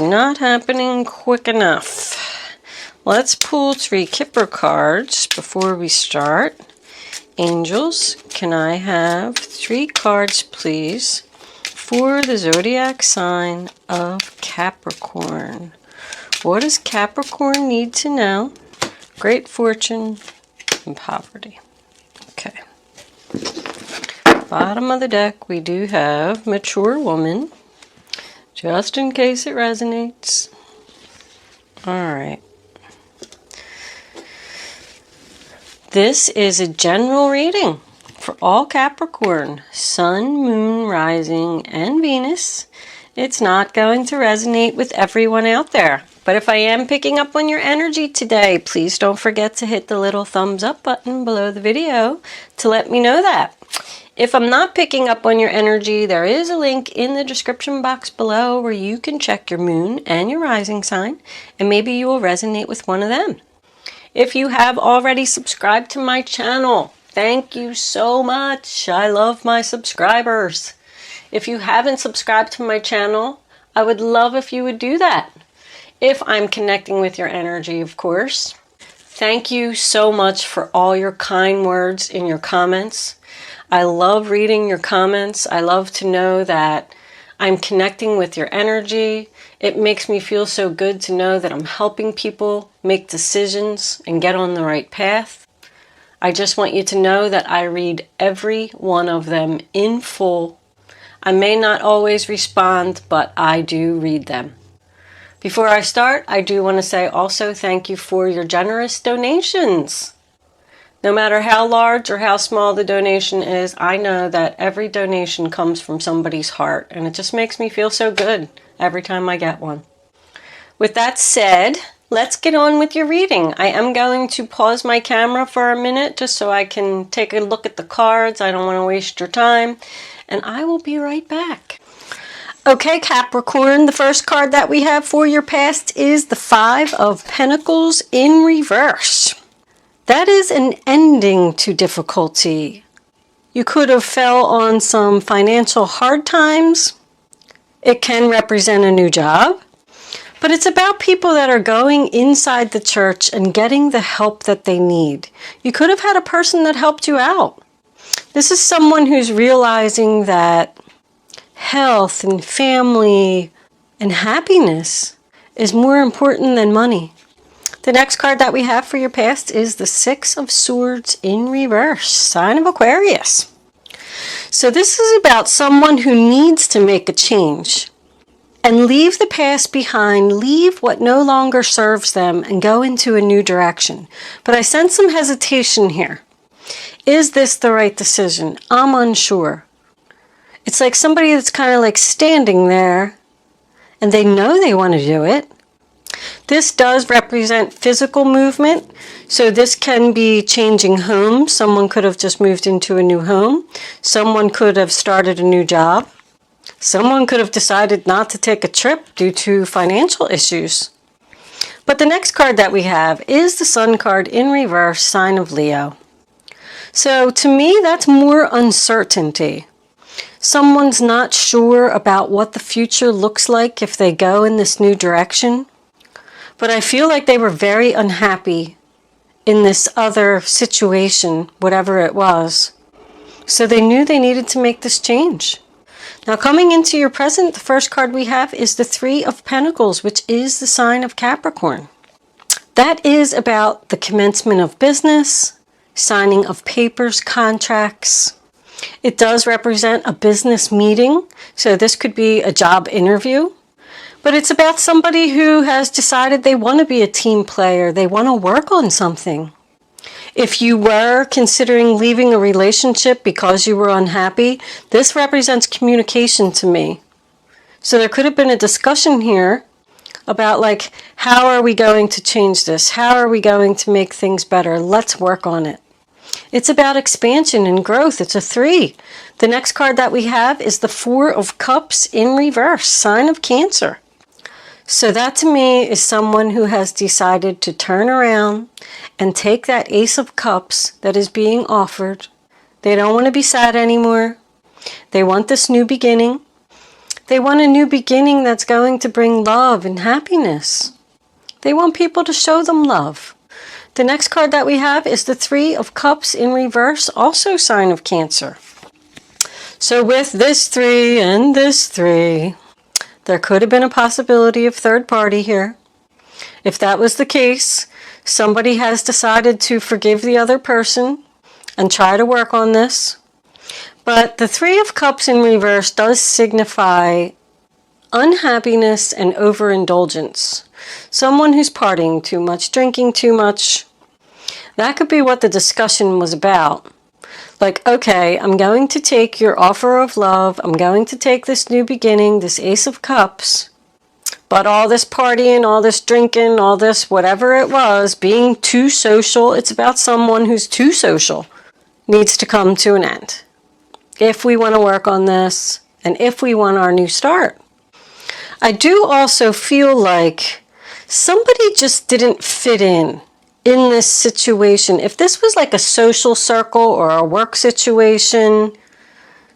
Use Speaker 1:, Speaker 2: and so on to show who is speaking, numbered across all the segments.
Speaker 1: not happening quick enough. Let's pull 3 Kipper cards before we start. Angels, can I have 3 cards, please, for the zodiac sign of Capricorn? What does Capricorn need to know? Great fortune and poverty. Okay. Bottom of the deck, we do have mature woman, just in case it resonates. All right. This is a general reading for all Capricorn, Sun, Moon, Rising, and Venus. It's not going to resonate with everyone out there. But if I am picking up on your energy today, please don't forget to hit the little thumbs up button below the video to let me know that. If I'm not picking up on your energy, there is a link in the description box below where you can check your moon and your rising sign, and maybe you will resonate with one of them. If you have already subscribed to my channel, thank you so much. I love my subscribers. If you haven't subscribed to my channel, I would love if you would do that. If I'm connecting with your energy, of course. Thank you so much for all your kind words in your comments. I love reading your comments. I love to know that I'm connecting with your energy. It makes me feel so good to know that I'm helping people make decisions and get on the right path. I just want you to know that I read every one of them in full. I may not always respond, but I do read them. Before I start, I do want to say also thank you for your generous donations. No matter how large or how small the donation is, I know that every donation comes from somebody's heart, and it just makes me feel so good every time I get one. With that said, let's get on with your reading. I am going to pause my camera for a minute just so I can take a look at the cards. I don't want to waste your time, and I will be right back. Okay, Capricorn, the first card that we have for your past is the 5 of Pentacles in reverse. That is an ending to difficulty. You could have fell on some financial hard times. It can represent a new job. But it's about people that are going inside the church and getting the help that they need. You could have had a person that helped you out. This is someone who's realizing that health and family and happiness is more important than money. The next card that we have for your past is the 6 of Swords in reverse, sign of Aquarius. So this is about someone who needs to make a change and leave the past behind, leave what no longer serves them and go into a new direction. But I sense some hesitation here. Is this the right decision? I'm unsure. It's like somebody that's kind of like standing there and they know they want to do it. This does represent physical movement, so this can be changing homes. Someone could have just moved into a new home. Someone could have started a new job. Someone could have decided not to take a trip due to financial issues. But the next card that we have is the Sun card in reverse, sign of Leo. So to me, that's more uncertainty. Someone's not sure about what the future looks like if they go in this new direction. But I feel like they were very unhappy in this other situation, whatever it was. So they knew they needed to make this change. Now coming into your present, the first card we have is the 3 of Pentacles, which is the sign of Capricorn. That is about the commencement of business, signing of papers, contracts. It does represent a business meeting, so this could be a job interview. But it's about somebody who has decided they want to be a team player. They want to work on something. If you were considering leaving a relationship because you were unhappy, this represents communication to me. So there could have been a discussion here about like, how are we going to change this? How are we going to make things better? Let's work on it. It's about expansion and growth. It's a 3. The next card that we have is the 4 of Cups in reverse, sign of Cancer. So that to me is someone who has decided to turn around and take that Ace of Cups that is being offered. They don't want to be sad anymore. They want this new beginning. They want a new beginning that's going to bring love and happiness. They want people to show them love. The next card that we have is the Three of Cups in reverse, also sign of Cancer. So with this 3 and this 3, there could have been a possibility of third party here. If that was the case, somebody has decided to forgive the other person and try to work on this. But the Three of Cups in reverse does signify unhappiness and overindulgence. Someone who's partying too much, drinking too much. That could be what the discussion was about. Like, okay, I'm going to take your offer of love. I'm going to take this new beginning, this Ace of Cups. But all this partying, all this drinking, all this whatever it was, being too social, it's about someone who's too social, needs to come to an end. If we want to work on this, and if we want our new start. I do also feel like somebody just didn't fit in this situation. If this was like a social circle or a work situation,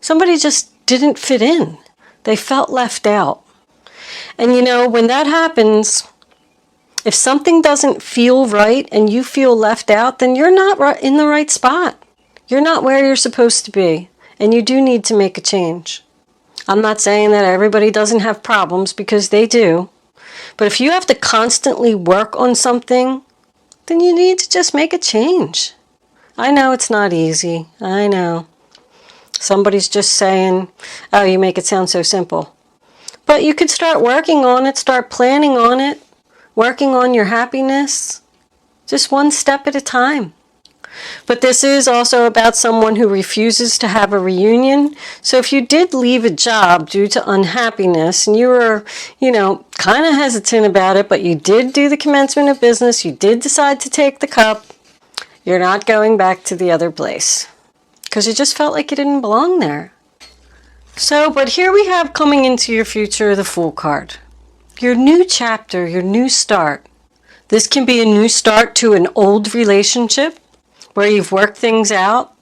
Speaker 1: somebody just didn't fit in. They felt left out. And you know, when that happens, if something doesn't feel right and you feel left out, then you're not in the right spot. You're not where you're supposed to be. And you do need to make a change. I'm not saying that everybody doesn't have problems, because they do. But if you have to constantly work on something, then you need to just make a change. I know it's not easy. I know. Somebody's just saying, oh, you make it sound so simple. But you could start working on it, start planning on it, working on your happiness, just one step at a time. But this is also about someone who refuses to have a reunion. So if you did leave a job due to unhappiness and you were, kind of hesitant about it, but you did do the commencement of business, you did decide to take the cup, you're not going back to the other place because you just felt like you didn't belong there. So, but here we have coming into your future the Fool card. Your new chapter, your new start. This can be a new start to an old relationship where you've worked things out,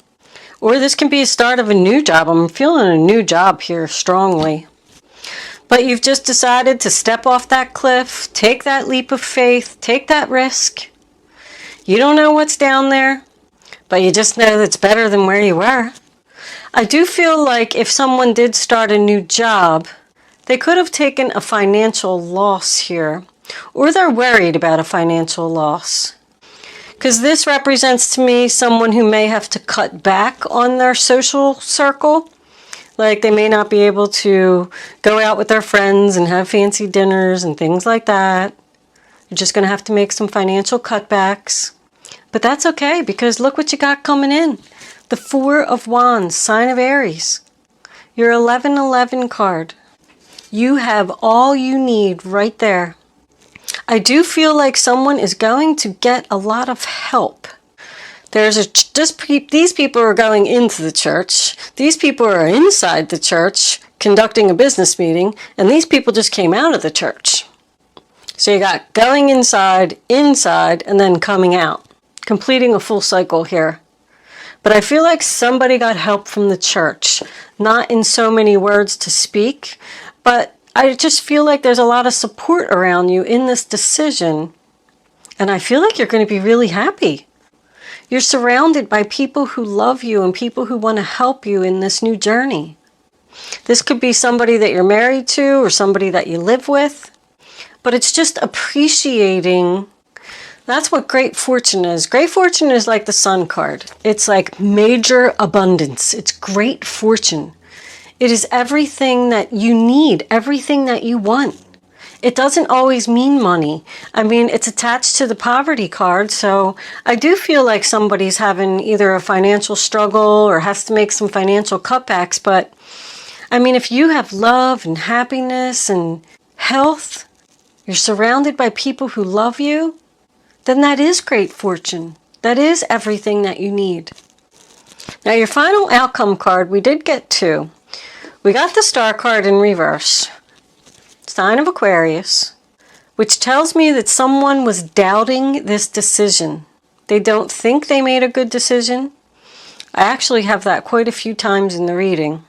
Speaker 1: or this can be a start of a new job. I'm feeling a new job here strongly. But you've just decided to step off that cliff, take that leap of faith, take that risk. You don't know what's down there, but you just know it's better than where you were. I do feel like if someone did start a new job, they could have taken a financial loss here, or they're worried about a financial loss. Because this represents to me someone who may have to cut back on their social circle. Like they may not be able to go out with their friends and have fancy dinners and things like that. You're just going to have to make some financial cutbacks. But that's okay, because look what you got coming in. The Four of Wands, sign of Aries. Your 1111 card. You have all you need right there. I do feel like someone is going to get a lot of help. These people are going into the church. These people are inside the church conducting a business meeting, and these people just came out of the church. So you got going inside, and then coming out, completing a full cycle here. But I feel like somebody got help from the church, not in so many words to speak, but I just feel like there's a lot of support around you in this decision. And I feel like you're going to be really happy. You're surrounded by people who love you and people who want to help you in this new journey. This could be somebody that you're married to or somebody that you live with. But it's just appreciating. That's what great fortune is. Great fortune is like the Sun card. It's like major abundance. It's great fortune. It is everything that you need, everything that you want. It doesn't always mean money. I mean, it's attached to the poverty card, so I do feel like somebody's having either a financial struggle or has to make some financial cutbacks, but I mean, if you have love and happiness and health, you're surrounded by people who love you, then that is great fortune. That is everything that you need. Now, your final outcome card, we did get two. We got the Star card in reverse, sign of Aquarius, which tells me that someone was doubting this decision. They don't think they made a good decision. I actually have that quite a few times in the reading.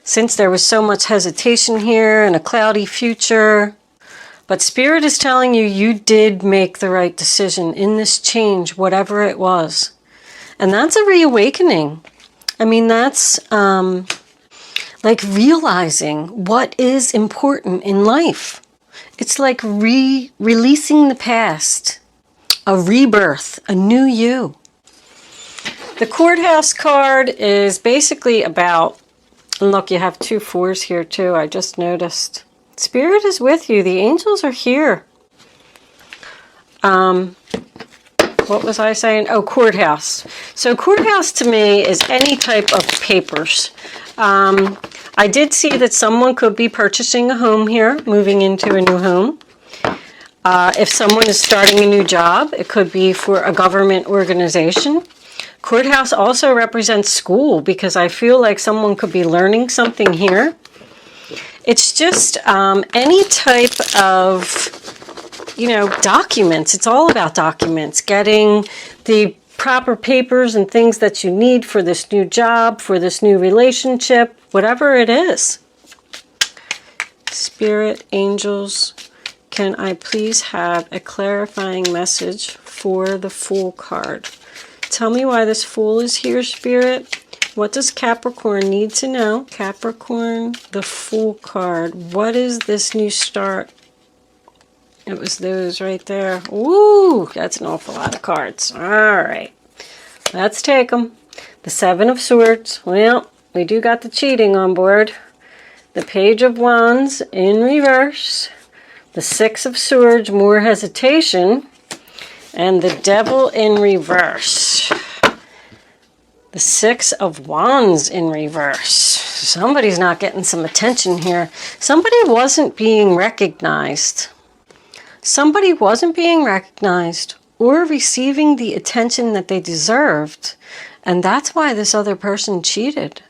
Speaker 1: since there was so much hesitation here and a cloudy future. But Spirit is telling you, you did make the right decision in this change, whatever it was. And that's a reawakening. I mean, that's like realizing what is important in life. It's like releasing the past, a rebirth, a new you. The courthouse card is basically about, and look, you have 2 4s here too, I just noticed. Spirit is with you. The angels are here. What was I saying? Oh, courthouse. So courthouse to me is any type of papers. I did see that someone could be purchasing a home here, moving into a new home. If someone is starting a new job, it could be for a government organization. Courthouse also represents school, because I feel like someone could be learning something here. It's just any type of, documents. It's all about documents. Getting the proper papers and things that you need for this new job, for this new relationship, whatever it is. Spirit, angels, can I please have a clarifying message for the Fool card? Tell me why this Fool is here, Spirit. What does Capricorn need to know? Capricorn, the Fool card. What is this new start? It was those right there. Ooh, that's an awful lot of cards. All right, let's take them. The 7 of Swords. Well, we do got the cheating on board. The Page of Wands in reverse. The 6 of Swords, more hesitation. And the Devil in reverse. The 6 of Wands in reverse. Somebody's not getting some attention here. Somebody wasn't being recognized. Somebody wasn't being recognized or receiving the attention that they deserved. And that's why this other person cheated.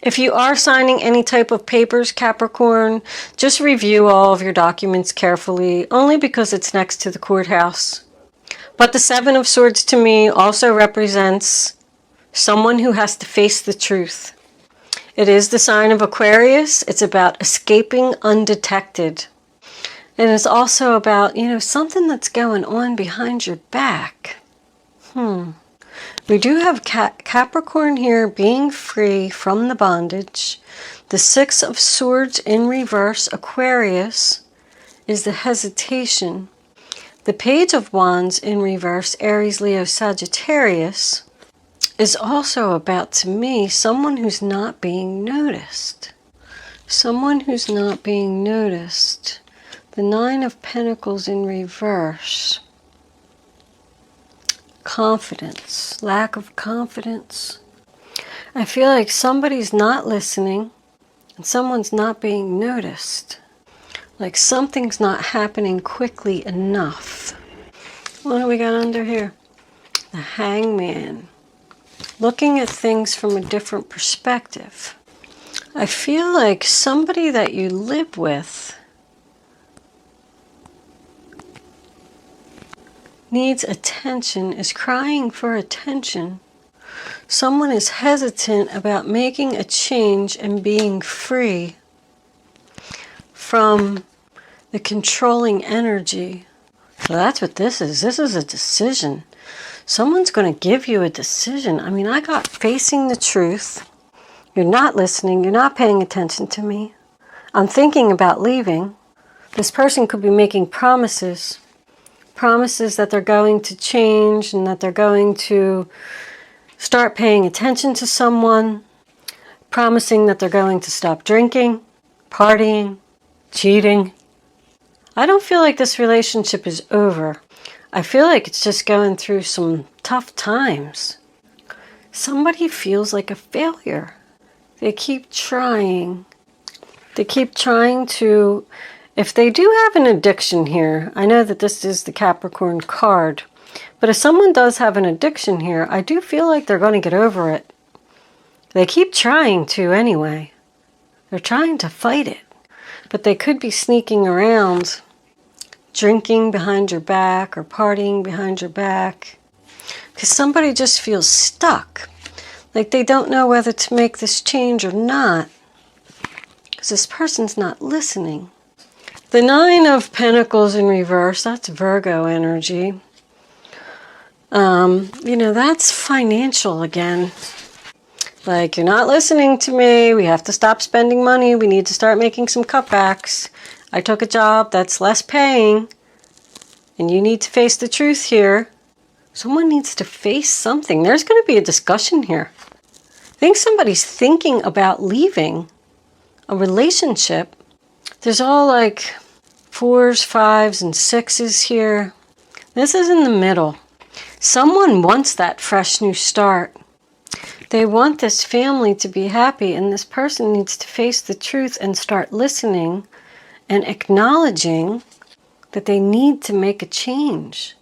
Speaker 1: If you are signing any type of papers, Capricorn, just review all of your documents carefully, only because it's next to the courthouse. But the 7 of Swords to me also represents someone who has to face the truth. It is the sign of Aquarius. It's about escaping undetected. And it's also about, something that's going on behind your back. We do have Capricorn here being free from the bondage. The 6 of Swords in reverse, Aquarius, is the hesitation. The Page of Wands in reverse, Aries, Leo, Sagittarius, is also about, to me, someone who's not being noticed. Someone who's not being noticed. The 9 of Pentacles in reverse. Confidence. Lack of confidence. I feel like somebody's not listening and someone's not being noticed. Like something's not happening quickly enough. What do we got under here? The Hangman. Looking at things from a different perspective. I feel like somebody that you live with needs attention, is crying for attention. Someone is hesitant about making a change and being free from the controlling energy. So that's what this is. This is a decision. Someone's going to give you a decision. I mean, I got facing the truth. You're not listening. You're not paying attention to me. I'm thinking about leaving. This person could be making promises. Promises that they're going to change and that they're going to start paying attention to someone. Promising that they're going to stop drinking, partying, cheating. I don't feel like this relationship is over. I feel like it's just going through some tough times. Somebody feels like a failure. They keep trying. They keep trying to... If they do have an addiction here, I know that this is the Capricorn card, but if someone does have an addiction here, I do feel like they're going to get over it. They keep trying to anyway. They're trying to fight it, but they could be sneaking around, drinking behind your back or partying behind your back, because somebody just feels stuck, like they don't know whether to make this change or not. because this person's not listening. The Nine of Pentacles in reverse, that's Virgo energy. You know, that's financial again. Like, you're not listening to me. We have to stop spending money. We need to start making some cutbacks. I took a job that's less paying, and you need to face the truth here. Someone needs to face something. There's going to be a discussion here. I think somebody's thinking about leaving a relationship. There's all like 4s, 5s, and 6s here. This is in the middle. Someone wants that fresh new start. They want this family to be happy, and this person needs to face the truth and start listening and acknowledging that they need to make a change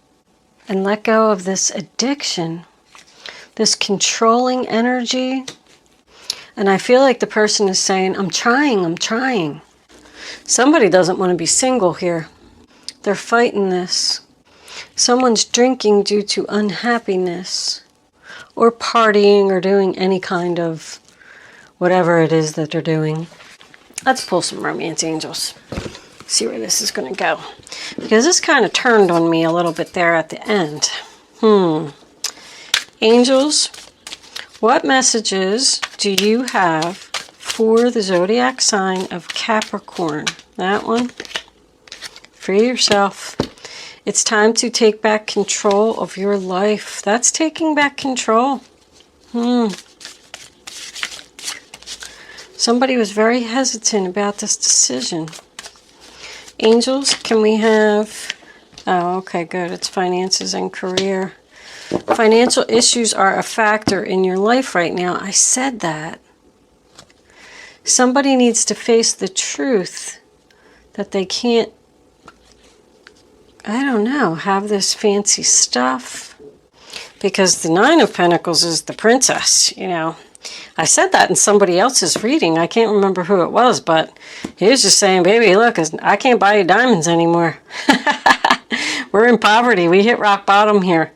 Speaker 1: and let go of this addiction, this controlling energy. And I feel like the person is saying, I'm trying, I'm trying. Somebody doesn't want to be single here. They're fighting this. Someone's drinking due to unhappiness, or partying, or doing any kind of whatever it is that they're doing. Let's pull some romance angels. See where this is going to go. Because this kind of turned on me a little bit there at the end. Angels, what messages do you have for the zodiac sign of Capricorn? That one. Free yourself. It's time to take back control of your life. That's taking back control. Somebody was very hesitant about this decision. Angels, can we have... Oh, okay, good. It's finances and career. Financial issues are a factor in your life right now. I said that. Somebody needs to face the truth that they can't, I don't know, have this fancy stuff. Because the Nine of Pentacles is the princess, you know. I said that in somebody else's reading. I can't remember who it was, but he was just saying, baby, look, I can't buy you diamonds anymore. We're in poverty. We hit rock bottom here.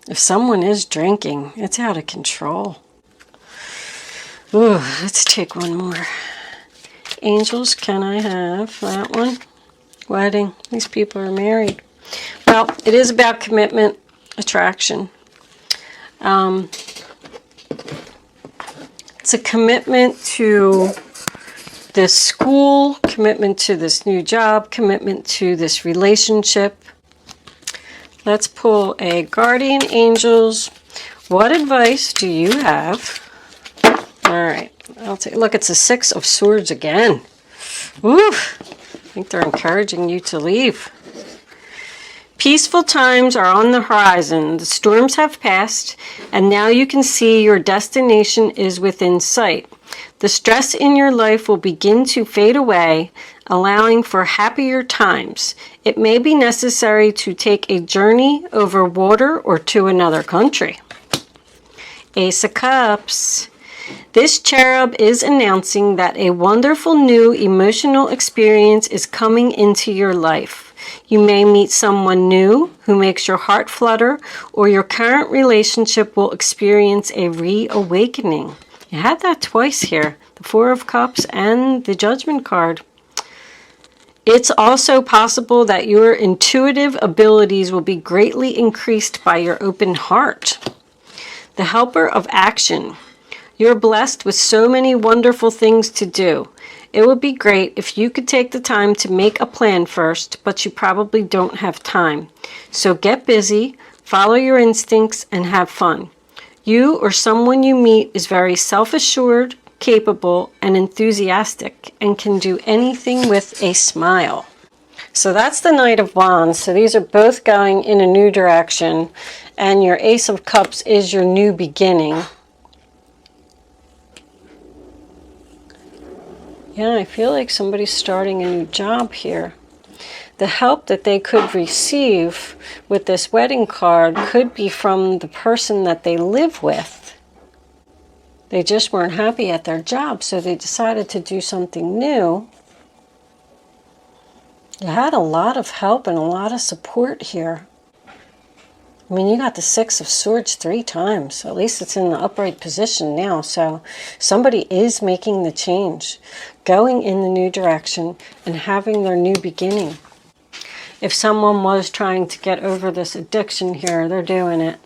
Speaker 1: If someone is drinking, it's out of control. Ooh, let's take one more. Angels, can I have that one? Wedding. These people are married. Well, it is about commitment, attraction. It's a commitment to this school, commitment to this new job, commitment to this relationship. Let's pull a guardian angels. What advice do you have? All right, I'll take. Look, it's a Six of Swords again. Woo! I think they're encouraging you to leave. Peaceful times are on the horizon. The storms have passed, and now you can see your destination is within sight. The stress in your life will begin to fade away, allowing for happier times. It may be necessary to take a journey over water or to another country. Ace of Cups. This cherub is announcing that a wonderful new emotional experience is coming into your life. You may meet someone new who makes your heart flutter, or your current relationship will experience a reawakening. You had that twice here, the Four of Cups and the Judgment card. It's also possible that your intuitive abilities will be greatly increased by your open heart. The Helper of Action. You're blessed with so many wonderful things to do. It would be great if you could take the time to make a plan first, but you probably don't have time. So get busy, follow your instincts, and have fun. You or someone you meet is very self-assured, capable, and enthusiastic, and can do anything with a smile. So that's the Knight of Wands. So these are both going in a new direction, and your Ace of Cups is your new beginning. Yeah, I feel like somebody's starting a new job here. The help that they could receive with this wedding card could be from the person that they live with. They just weren't happy at their job, so they decided to do something new. You had a lot of help and a lot of support here. I mean, you got the Six of Swords 3 times. At least it's in the upright position now. So somebody is making the change, going in the new direction, and having their new beginning. If someone was trying to get over this addiction here, they're doing it.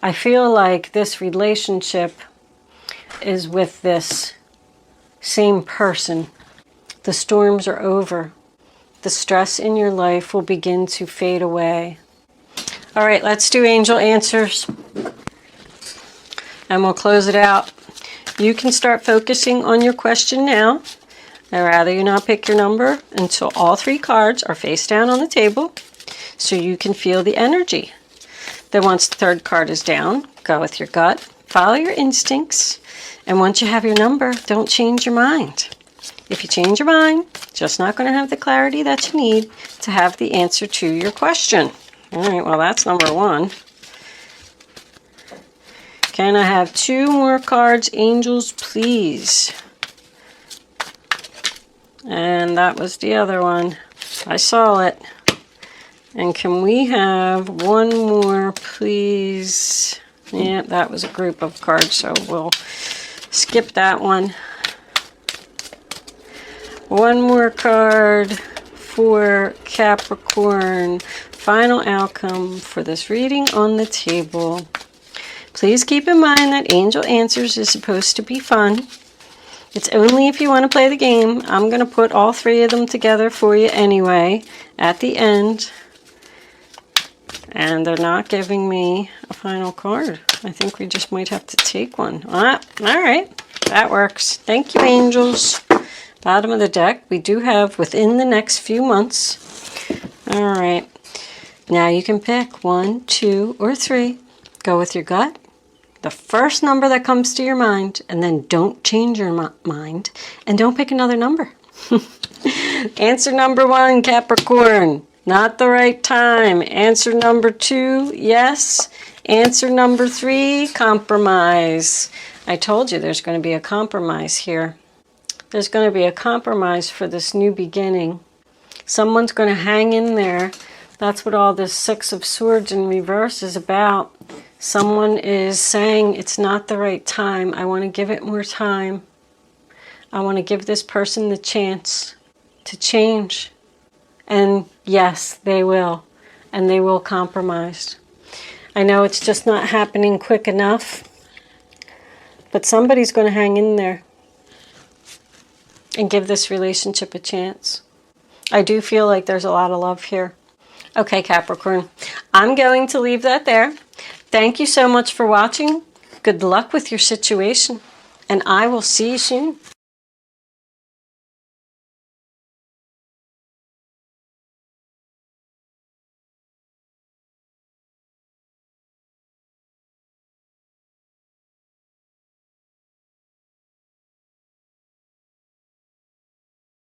Speaker 1: I feel like this relationship is with this same person. The storms are over. The stress in your life will begin to fade away. All right, let's do angel answers. And we'll close it out. You can start focusing on your question now. I'd rather you not pick your number until all 3 cards are face down on the table so you can feel the energy. Then once the 3rd card is down, go with your gut, follow your instincts, and once you have your number, don't change your mind. If you change your mind, just not going to have the clarity that you need to have the answer to your question. All right, well, that's number 1. Can I have 2 more cards, angels, please? And that was the other one. I saw it. And can we have 1 more, please? Yeah, that was a group of cards, so we'll skip that one. 1 more card for Capricorn. Final outcome for this reading on the table. Please keep in mind that Angel Answers is supposed to be fun. It's only if you want to play the game. I'm going to put all 3 of them together for you anyway at the end. And they're not giving me a final card. I think we just might have to take one. All right, that works. Thank you, angels. Bottom of the deck, we do have within the next few months. All right, now you can pick 1, 2, or 3. Go with your gut. The first number that comes to your mind, and then don't change your mind, and don't pick another number. Answer number 1, Capricorn, not the right time. Answer number 2, yes. Answer number 3, compromise. I told you there's going to be a compromise here. There's going to be a compromise for this new beginning. Someone's going to hang in there. That's what all this Six of Swords in reverse is about. Someone is saying it's not the right time. I want to give it more time. I want to give this person the chance to change. And yes, they will. And they will compromise. I know it's just not happening quick enough. But somebody's going to hang in there and give this relationship a chance. I do feel like there's a lot of love here. Okay, Capricorn, I'm going to leave that there. Thank you so much for watching. Good luck with your situation, and I will see you soon.